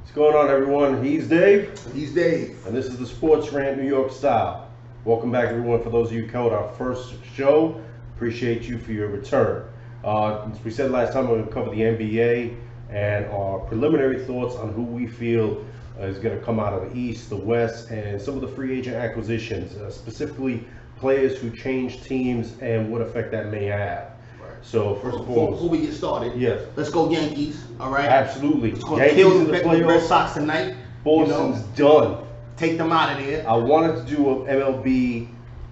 What's going on, everyone? He's Dave. He's Dave. And this is the Sports Rant New York style. Welcome back, everyone. For those of you who caught our first show, appreciate you for your return. As we said last time, we're going to cover the NBA and our preliminary thoughts on who we feel is going to come out of the East, the West, and some of the free agent acquisitions, specifically players who change teams and what effect that may have. So first of all, before we get started, yes, let's go Yankees. All right, absolutely. It's going to kill the Red Sox tonight. Boston's done. Take them out of there. I wanted to do an MLB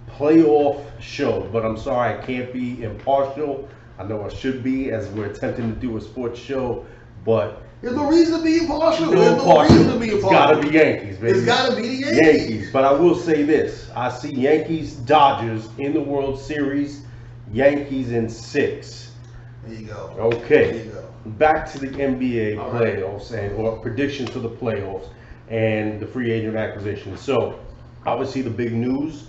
playoff show, but I'm sorry, I can't be impartial. I know I should be, as we're attempting to do a sports show, but there's no reason to be impartial. It's got to be Yankees, baby. It's got to be the Yankees. But I will say this: I see Yankees Dodgers in the World Series. Yankees in 6. There you go. Okay. There you go. Back to the NBA playoffs or predictions for the playoffs and the free agent acquisition. So, obviously, the big news,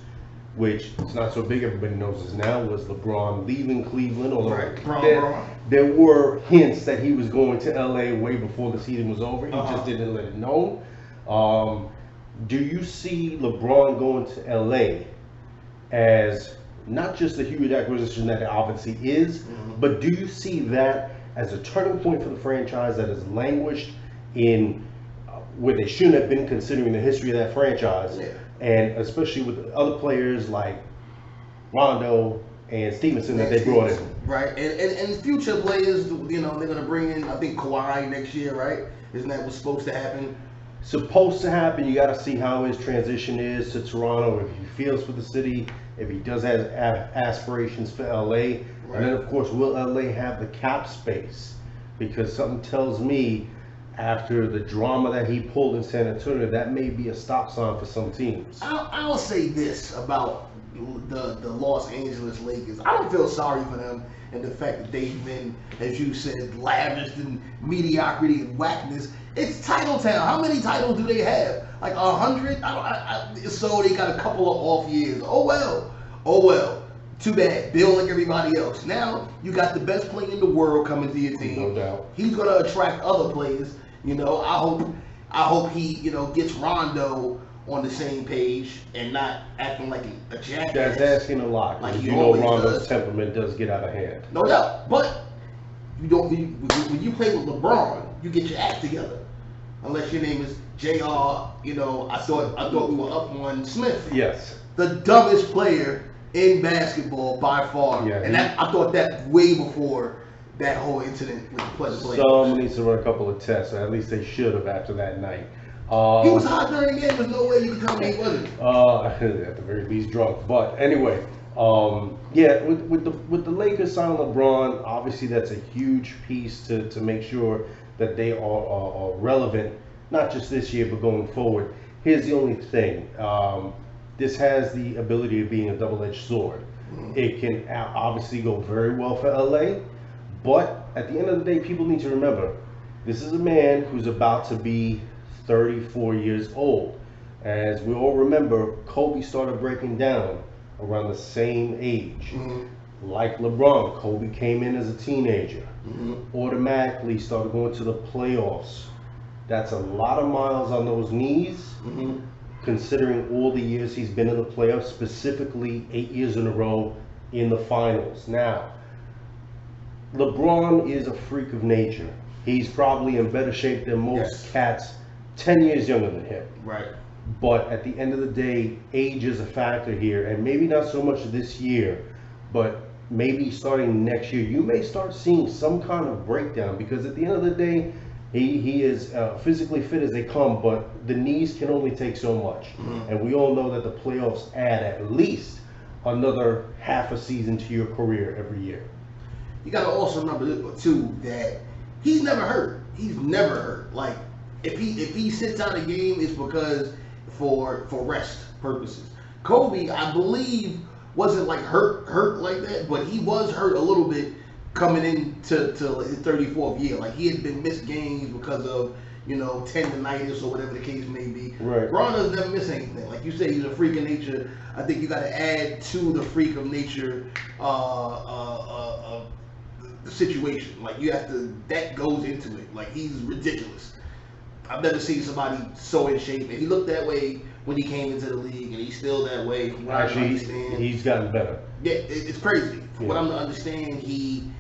which is not so big, everybody knows this now, was LeBron leaving Cleveland. Although there were hints that he was going to LA way before the season was over. He just didn't let it known. Do you see LeBron going to LA as not just a huge acquisition that it obviously is, but do you see that as a turning point for the franchise that has languished in where they shouldn't have been, considering the history of that franchise, and especially with other players like Rondo and Stevenson that they brought in? Right, and future players, you know, they're going to bring in, I think, Kawhi next year, right? Isn't that what's supposed to happen? Supposed to happen. You got to see how his transition is to Toronto, if he feels for the city, if he does have aspirations for LA. Right. And then, of course, will LA have the cap space? Because something tells me after the drama that he pulled in San Antonio, that may be a stop sign for some teams. I'll say this about the Los Angeles Lakers. I don't feel sorry for them and the fact that they've been, as you said, lavished in mediocrity and whackness. It's title town. How many titles do they have? Like 100? So they got a couple of off years. Oh well. Too bad. Bill like everybody else. Now you got the best player in the world coming to your team. No doubt. He's gonna attract other players. You know, I hope he, you know, gets Rondo on the same page and not acting like a jackass. That's asking a lot. Like you know, Rondo's temperament does get out of hand. No doubt. But you don't. When you play with LeBron, you get your act together. Unless your name is JR, you know, I thought we were up on Smith. Yes. The dumbest player in basketball by far. Yeah, and I thought that way before that whole incident with the players. Someone needs to run a couple of tests, or at least they should have after that night. He was hot during the game. There's no way you can tell me he wasn't. At the very least, drunk. But anyway, yeah, with the Lakers signing LeBron, obviously that's a huge piece to make sure that they are relevant, not just this year, but going forward. Here's the only thing. This has the ability of being a double-edged sword. It can obviously go very well for LA, but at the end of the day, people need to remember, this is a man who's about to be 34 years old. As we all remember, Kobe started breaking down around the same age. Like LeBron, Kobe came in as a teenager, automatically started going to the playoffs. That's a lot of miles on those knees, considering all the years he's been in the playoffs, specifically 8 years in a row in the finals. Now, LeBron is a freak of nature. He's probably in better shape than most cats 10 years younger than him. Right. But at the end of the day, age is a factor here, and maybe not so much this year, but maybe starting next year, you may start seeing some kind of breakdown, because at the end of the day, he is physically fit as they come, but the knees can only take so much. And we all know that the playoffs add at least another half a season to your career every year. You got to also remember, too, that he's never hurt. He's never hurt. Like, if he sits out a game, it's because for rest purposes. Kobe, I believe, wasn't like hurt like that, but he was hurt a little bit coming into his 34th year. Like, he had been missed games because of, you know, tendonitis or whatever the case may be. Right. Bron doesn't never miss anything. Like you say, he's a freak of nature. I think you got to add to the freak of nature the situation. Like, you have to, that goes into it. Like, he's ridiculous. I've never seen somebody so in shape. And he looked that way when he came into the league, and he's still that way. From what I understand, he's gotten better. Yeah, it's crazy. From what I'm to understand, he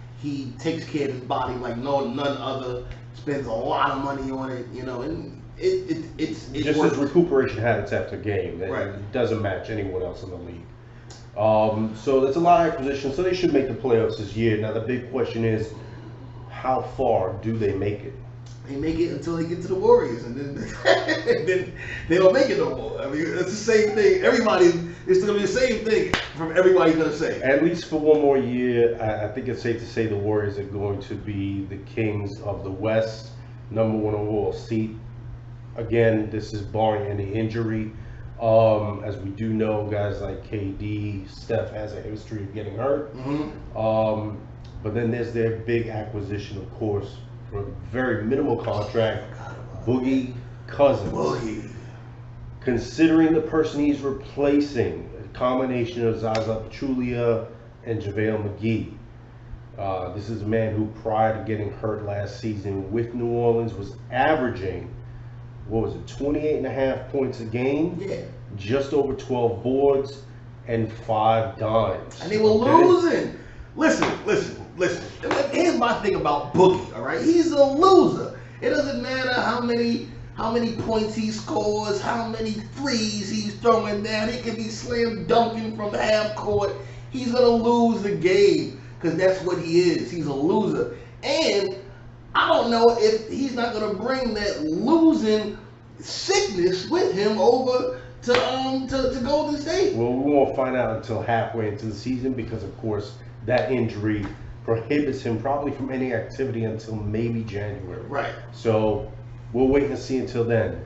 takes care of his body like none other. Spends a lot of money on it, you know, and it's just his recuperation habits after game. Right. It doesn't match anyone else in the league. So that's a lot of acquisition. So they should make the playoffs this year. Now the big question is, how far do they make it? They make it until they get to the Warriors, and then they don't make it no more. I mean, it's the same thing. It's going to be the same thing from everybody's going to say. At least for one more year, I think it's safe to say the Warriors are going to be the kings of the West, #1 overall seed. Again, this is barring any injury. As we do know, guys like KD, Steph has a history of getting hurt. Mm-hmm. But then there's their big acquisition, of course, for a very minimal contract, Boogie Cousins. Boogie. Considering the person he's replacing, a combination of Zaza Pachulia and JaVale McGee. This is a man who, prior to getting hurt last season with New Orleans, was averaging, 28.5 points a game? Yeah. Just over 12 boards and 5 dimes. And they were losing. Listen. Here's my thing about Boogie, all right? He's a loser. It doesn't matter how many points he scores, how many threes he's throwing down. He can be slam dunking from half court. He's going to lose the game because that's what he is. He's a loser. And I don't know if he's not going to bring that losing sickness with him over to Golden State. Well, we won't find out until halfway into the season because, of course, that injury prohibits him probably from any activity until maybe January. Right. So we'll wait and see until then.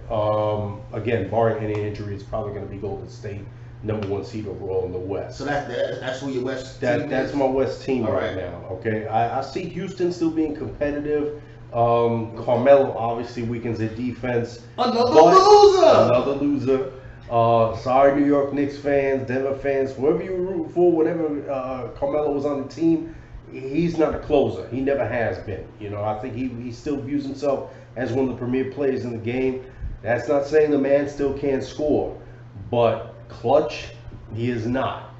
Again, barring any injury, it's probably going to be Golden State, #1 seed overall in the West. So that's who your West team That's is? my West team All right now. Okay, I see Houston still being competitive. Carmelo obviously weakens their defense. Another loser. Sorry, New York Knicks fans, Denver fans, whoever you root for, whatever Carmelo was on the team, he's not a closer. He never has been. You know, I think he still views himself as one of the premier players in the game. That's not saying the man still can't score, but clutch, he is not.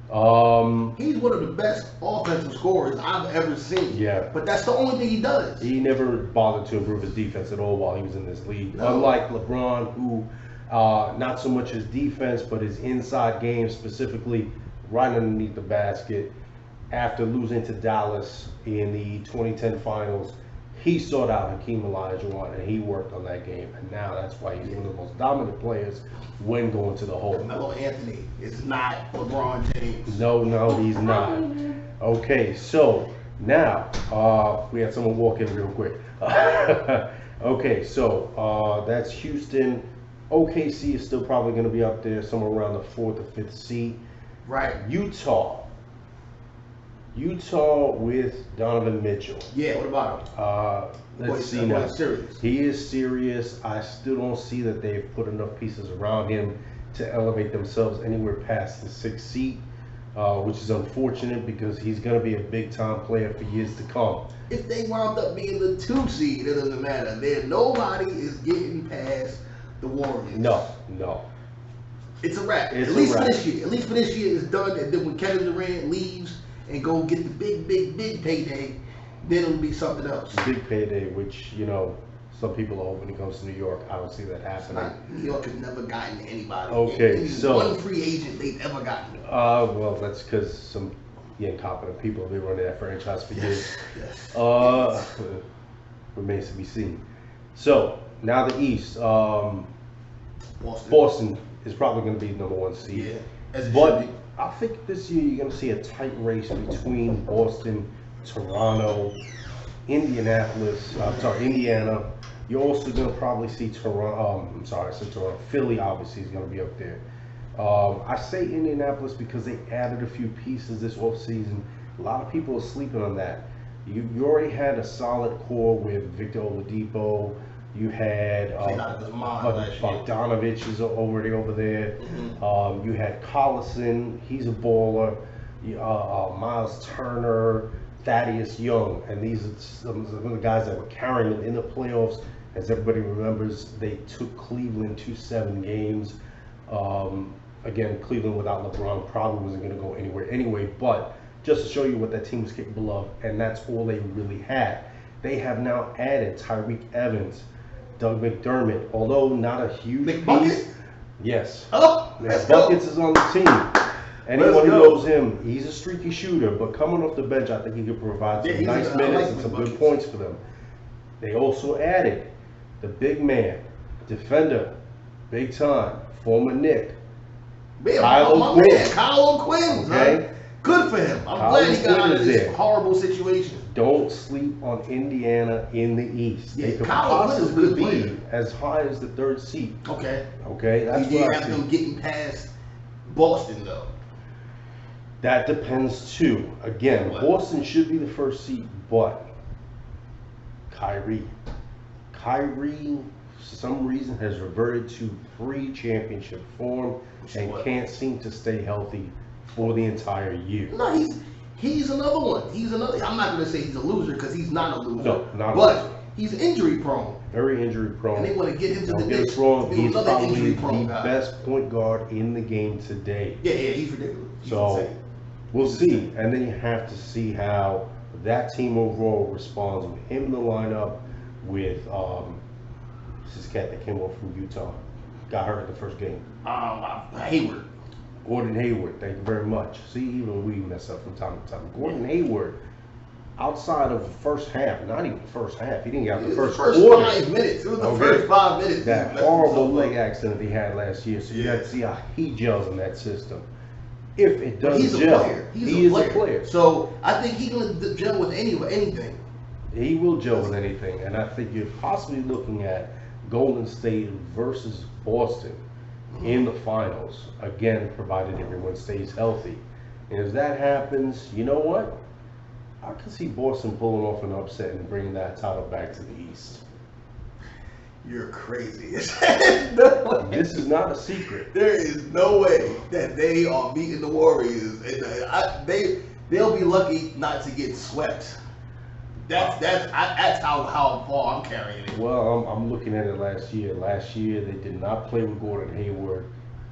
He's one of the best offensive scorers I've ever seen. Yeah. But that's the only thing he does. He never bothered to improve his defense at all while he was in this league. No. Unlike LeBron, who not so much his defense, but his inside game, specifically right underneath the basket. After losing to Dallas in the 2010 finals, he sought out Hakeem Olajuwon and he worked on that game. And now that's why he's one of the most dominant players when going to the hole. Carmelo Anthony is not LeBron James. No, he's not. Okay, so now we had someone walk in real quick. Okay, so that's Houston. OKC is still probably going to be up there somewhere around the 4th or 5th seed. Right. Utah with Donovan Mitchell. Yeah, what about him? Let's see now. Serious. He is serious. I still don't see that they've put enough pieces around him to elevate themselves anywhere past the 6th seed, which is unfortunate because he's going to be a big-time player for years to come. If they wound up being the 2 seed, it doesn't matter. Nobody is getting past the Warriors. No. It's a wrap. It's At least a wrap. for this year. At least for this year, it's done. And then when Kevin Durant leaves and go get the big payday, then it'll be something else. Big payday, which, you know, some people hope when it comes to New York. I don't see that happening. New York has never gotten anybody. Okay, so one free agent they've ever gotten. Well, that's because some incompetent people have been running that franchise for years. Yes. Remains to be seen. So now the East. Boston. Boston is probably going to be '1 seed. Yeah. As it But should be. I think this year you're going to see a tight race between Boston, Toronto, Indiana. You're also going to probably see Toronto. I said Toronto. Philly obviously is going to be up there. I say Indianapolis because they added a few pieces this offseason. A lot of people are sleeping on that. You already had a solid core with Victor Oladipo. You had Bogdanovich is already over there. Mm-hmm. You had Collison. He's a baller. Miles Turner, Thaddeus Young, and these are some of the guys that were carrying them in the playoffs As everybody remembers, they took Cleveland to 7 games. Again, Cleveland without LeBron probably wasn't going to go anywhere anyway, but just to show you what that team was capable of, and that's all they really had. They have now added Tyreek Evans, Doug McDermott, although not a huge piece. Yes. Oh, Yeah, Buckets is on the team. Anyone who knows him, he's a streaky shooter, but coming off the bench, I think he could provide some nice minutes and some good points for them. They also added the big man, defender, big time, former Knick, Kyle O'Quinn. Okay? Good for him. I'm glad he got out of this horrible situation. Don't sleep on Indiana in the East. Yeah, they could Kyle O'Quinn is a good player. be as high as the 3rd seed. Okay. Okay, that's you what I have see. them getting past Boston, though. That depends too. Again, Boston should be the 1st seed, but Kyrie, for some reason, has reverted to pre-championship form and can't seem to stay healthy for the entire year. No, he's another one. I'm not going to say he's a loser because he's not a loser. No, not a but loser. He's injury prone. Very injury prone. And they want to get him to the Don't get Knicks. us wrong, he's probably the best point guard in the game today. Yeah, he's ridiculous. He's so insane. we'll see, and then you have to see how that team overall responds with him in the lineup. With this cat that came over from Utah, got hurt in the 1st game. Hayward. Gordon Hayward, thank you very much. See, even we mess up from time to time. Gordon Hayward, outside of the 1st half, not even the 1st half, he didn't get out the first quarter. 5 minutes. It was the first 5 minutes. That horrible leg accident he had last year. So you got to see how he gels in that system. If it does gel, he is a player. So I think he's going to gel with anything. He will gel with anything, and I think you're possibly looking at Golden State versus Boston in the finals, again, provided everyone stays healthy. And if that happens, you know what? I can see Boston pulling off an upset and bringing that title back to the East. You're crazy. This is not a secret. There is no way that they are beating the Warriors. And they'll be lucky not to get swept. That's how far I'm carrying it. Well, I'm looking at it last year. Last year, they did not play with Gordon Hayward.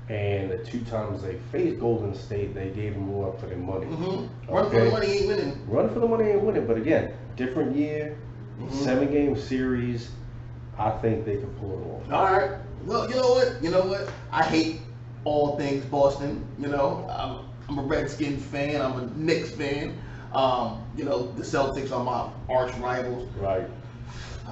And the 2 times they faced Golden State, they gave them more up for their money. Mm-hmm. Run for the money ain't winning. Run for the money ain't winning. But again, different year, 7-game series. I think they can pull it off. All right. Well, you know what? I hate all things Boston. I'm a Redskins fan. I'm a Knicks fan. The Celtics are my arch rivals. Right.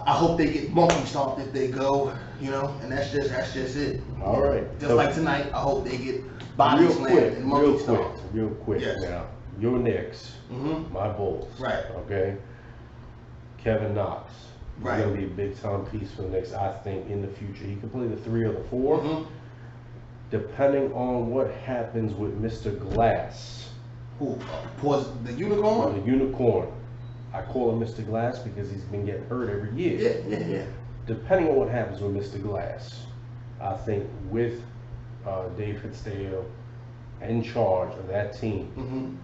I hope they get monkey stomped if they go, and that's just it. All right. Just like tonight, I hope they get body slammed and monkey stomped. Real quick. Yes. Now, your Knicks, my Bulls. Right. Okay. Kevin Knox. Right. He's going to be a big time piece for the Knicks, I think, in the future. He can play the 3 or the 4, depending on what happens with Mr. Glass. Who? The unicorn? The unicorn. I call him Mr. Glass because he's been getting hurt every year. Yeah. Depending on what happens with Mr. Glass, I think with Dave Fitzgerald in charge of that team,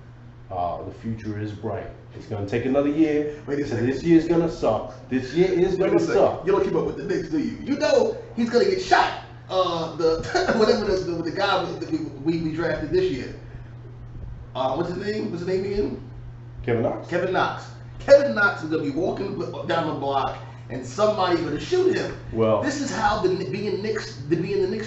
the future is bright. It's going to take another year. Wait a second. This year is going to suck. This year is going to suck. You don't keep up with the Knicks, do you? You know he's going to get shot. The guy we drafted this year. What's his name? What's his name again? Kevin Knox. Kevin Knox. Kevin Knox is going to be walking down the block, and somebody's going to shoot him. Well, this is how the Knicks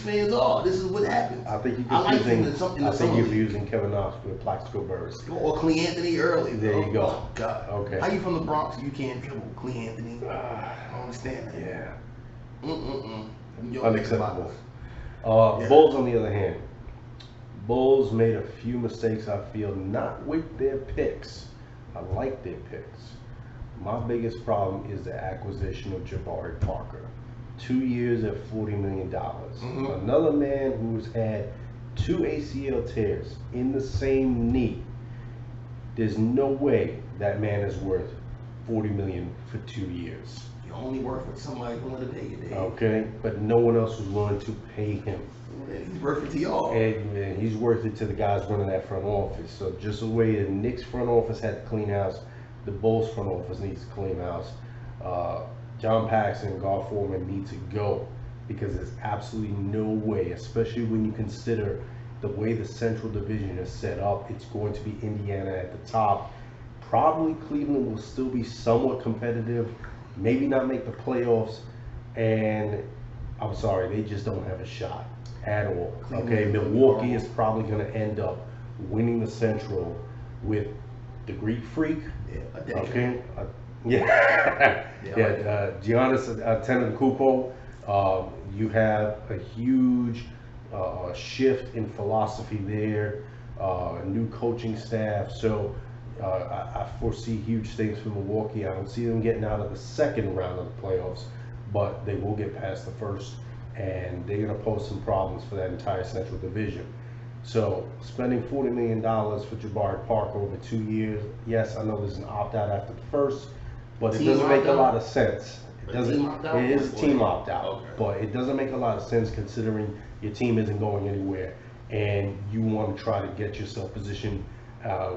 fans are. This is what happens. I think you're using Kevin Knox with Plaxico Burress. Or Clee Anthony early. There you go. Oh, God. Okay. How you from the Bronx? You can't dribble Clee Anthony. I don't understand that. Yeah. Unacceptable. Bulls, on the other hand. Bulls made a few mistakes, I feel, not with their picks. I like their picks. My biggest problem is the acquisition of Jabari Parker. 2 years at $40 million. Another man who's had 2 ACL tears in the same knee. There's no way that man is worth $40 million for 2 years. You only work with somebody willing to pay you, Dave. Okay, but no one else was willing to pay him. He's worth it to y'all. And he's worth it to the guys running that front office. So just the way the Knicks front office had to clean house, the Bulls front office needs to clean house. John Paxson and Gar Forman need to go, because there's absolutely no way, especially when you consider the way the Central Division is set up. It's going to be Indiana at the top. Probably Cleveland will still be somewhat competitive, maybe not make the playoffs, and I'm sorry, they just don't have a shot at all. Okay, Milwaukee is probably going to end up winning the Central with the Greek Freak. Yeah, okay. Giannis Antetokounmpo. You have a huge shift in philosophy there, new coaching staff. So I foresee huge things for Milwaukee. I don't see them getting out of the second round of the playoffs, but they will get past the first, and they're going to pose some problems for that entire Central Division. So spending $40 million for Jabari Parker over 2 years, yes, I know there's an opt-out after the first, but it doesn't make a lot of sense. It is a team opt-out, but it doesn't make a lot of sense considering your team isn't going anywhere, and you want to try to get yourself positioned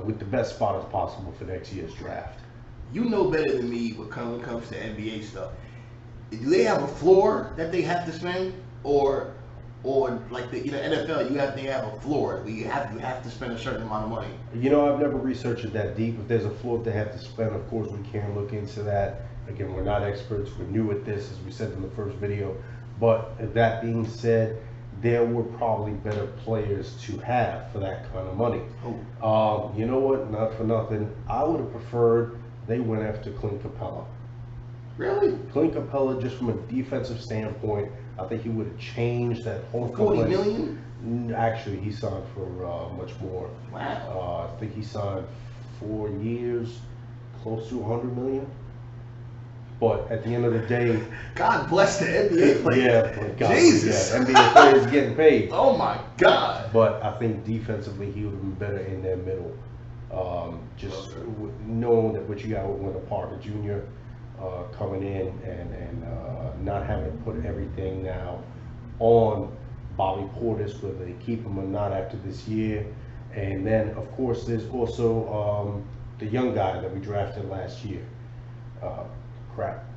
with the best spot as possible for next year's draft. You know better than me when it comes to NBA stuff. Do they have a floor that they have to spend, or like the NFL, they have a floor where you have to spend a certain amount of money? I've never researched it that deep. If there's a floor they have to spend, of course we can look into that. Again, we're not experts. We're new at this, as we said in the first video. But that being said, there were probably better players to have for that kind of money. You know what? Not for nothing. I would have preferred they went after Clint Capella. Really? Clint Capella, just from a defensive standpoint, I think he would have changed that whole $40 million? Actually, he signed for much more. Wow. I think he signed 4 years, close to $100 million. But at the end of the day, God bless the NBA players. Yeah, God, Jesus. Yeah, NBA players getting paid. Oh my God. But I think defensively he would have been better in their middle. Just knowing that what you got with Wendell Parker Jr. Coming in and not having to put everything now on Bobby Portis, whether they keep him or not after this year. And then of course there's also the young guy that we drafted last year.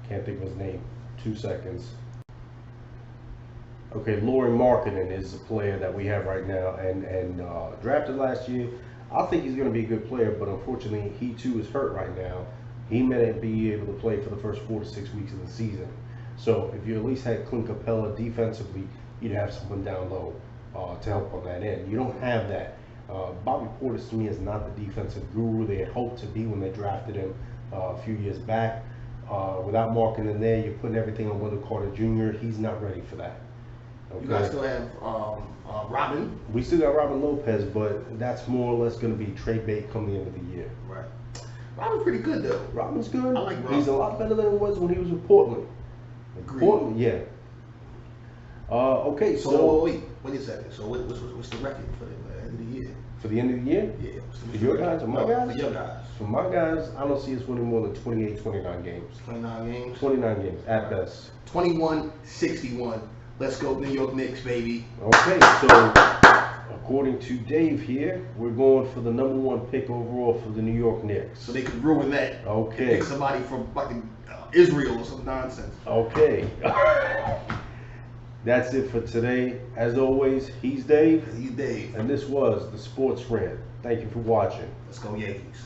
Can't think of his name. 2 seconds. Okay, Lauri Markkanen is the player that we have right now, and drafted last year. I think he's going to be a good player, but unfortunately he too is hurt right now. He may not be able to play for the first 4 to 6 weeks of the season. So if you at least had Clint Capella defensively, you'd have someone down low to help on that end. You don't have that. Bobby Portis to me is not the defensive guru they had hoped to be when they drafted him a few years back. Without Markkanen there, you're putting everything on Wendell Carter Jr. He's not ready for that. Okay. You guys still have Robin. We still got Robin Lopez, but that's more or less going to be trade bait come the end of the year. Right. Robin's pretty good though. Robin's good. I like Robin. He's a lot better than he was when he was with Portland. Agreed. Portland, yeah. Okay, so wait a second. So what's the record for the end of the year? For the end of the year? Yeah. For your guys or my guys? For your guys. For my guys, I don't see us winning more than 28, 29 games. 29 games? 29 games, at best. 21-61. Let's go New York Knicks, baby. Okay, so according to Dave here, we're going for the #1 pick overall for the New York Knicks. So they could ruin that. Okay. Pick somebody from fucking Israel or some nonsense. Okay. That's it for today. As always, he's Dave. He's Dave. And this was the Sports Rant. Thank you for watching. Let's go Yankees.